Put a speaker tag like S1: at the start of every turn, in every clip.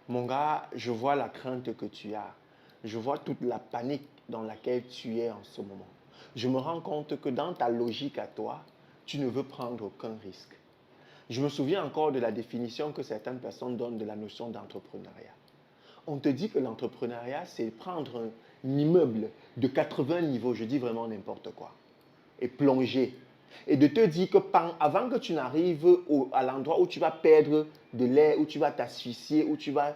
S1: Mon gars, je vois la crainte que tu as. Je vois toute la panique dans laquelle tu es en ce moment. Je me rends compte que dans ta logique à toi, tu ne veux prendre aucun risque. Je me souviens encore de la définition que certaines personnes donnent de la notion d'entrepreneuriat. On te dit que l'entrepreneuriat, c'est prendre un immeuble de 80 niveaux, je dis vraiment n'importe quoi, et plonger. Et de te dire que avant que tu n'arrives à l'endroit où tu vas perdre de l'air, où tu vas t'asphyxier, où tu vas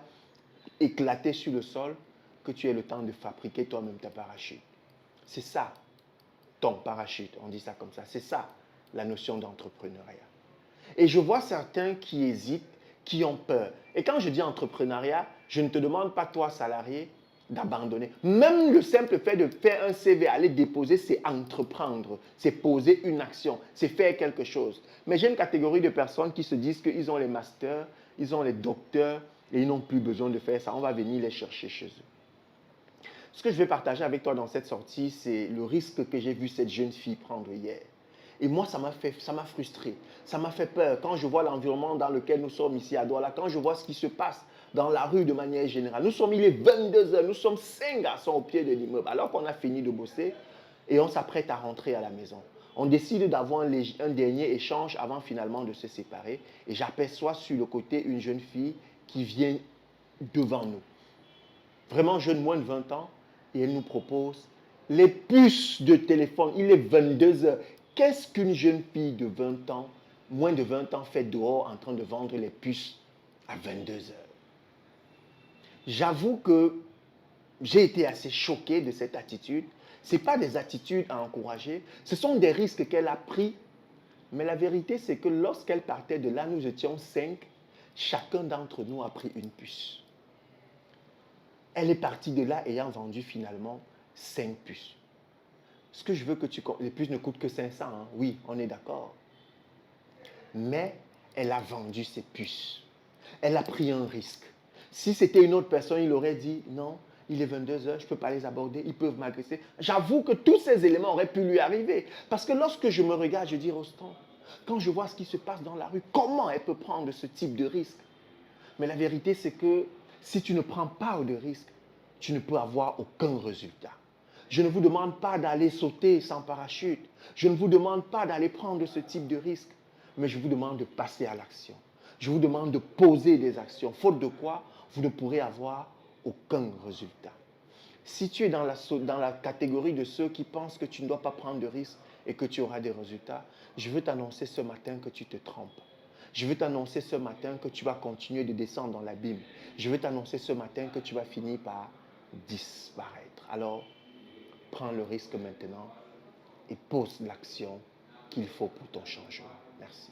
S1: éclater sur le sol, que tu aies le temps de fabriquer toi-même ta parachute. C'est ça, ton parachute, on dit ça comme ça. C'est ça, la notion d'entrepreneuriat. Et je vois certains qui hésitent, qui ont peur. Et quand je dis entrepreneuriat, je ne te demande pas, toi, salarié, d'abandonner. Même le simple fait de faire un CV, aller déposer, c'est entreprendre, c'est poser une action, c'est faire quelque chose. Mais j'ai une catégorie de personnes qui se disent qu'ils ont les masters, ils ont les docteurs et ils n'ont plus besoin de faire ça. On va venir les chercher chez eux. Ce que je vais partager avec toi dans cette sortie, c'est le risque que j'ai vu cette jeune fille prendre hier. Et moi, ça m'a frustré, ça m'a fait peur. Quand je vois l'environnement dans lequel nous sommes ici à Douala, quand je vois ce qui se passe dans la rue de manière générale. Il est 22 heures, nous sommes 5 garçons au pied de l'immeuble, alors qu'on a fini de bosser et on s'apprête à rentrer à la maison. On décide d'avoir un dernier échange avant finalement de se séparer. Et j'aperçois sur le côté une jeune fille qui vient devant nous. Vraiment jeune, moins de 20 ans. Et elle nous propose les puces de téléphone. Il est 22 heures. Qu'est-ce qu'une jeune fille de 20 ans, moins de 20 ans, fait dehors en train de vendre les puces à 22 heures? J'avoue que j'ai été assez choqué de cette attitude. Ce n'est pas des attitudes à encourager. Ce sont des risques qu'elle a pris. Mais la vérité, c'est que lorsqu'elle partait de là, nous étions 5. Chacun d'entre nous a pris une puce. Elle est partie de là ayant vendu finalement 5 puces. Ce que je veux que tu... Les puces ne coûtent que 500, hein? Oui, on est d'accord. Mais elle a vendu ses puces. Elle a pris un risque. Si c'était une autre personne, il aurait dit non, il est 22 heures, je ne peux pas les aborder, ils peuvent m'agresser. J'avoue que tous ces éléments auraient pu lui arriver. Parce que lorsque je me regarde, je dis, Rostand, quand je vois ce qui se passe dans la rue, comment elle peut prendre ce type de risque? Mais la vérité, c'est que si tu ne prends pas de risque, tu ne peux avoir aucun résultat. Je ne vous demande pas d'aller sauter sans parachute. Je ne vous demande pas d'aller prendre ce type de risque. Mais je vous demande de passer à l'action. Je vous demande de poser des actions. Faute de quoi, vous ne pourrez avoir aucun résultat. Si tu es dans la catégorie de ceux qui pensent que tu ne dois pas prendre de risques et que tu auras des résultats, je veux t'annoncer ce matin que tu te trompes. Je veux t'annoncer ce matin que tu vas continuer de descendre dans l'abîme. Je veux t'annoncer ce matin que tu vas finir par disparaître. Alors, prends le risque maintenant et pose l'action qu'il faut pour ton changement. Merci.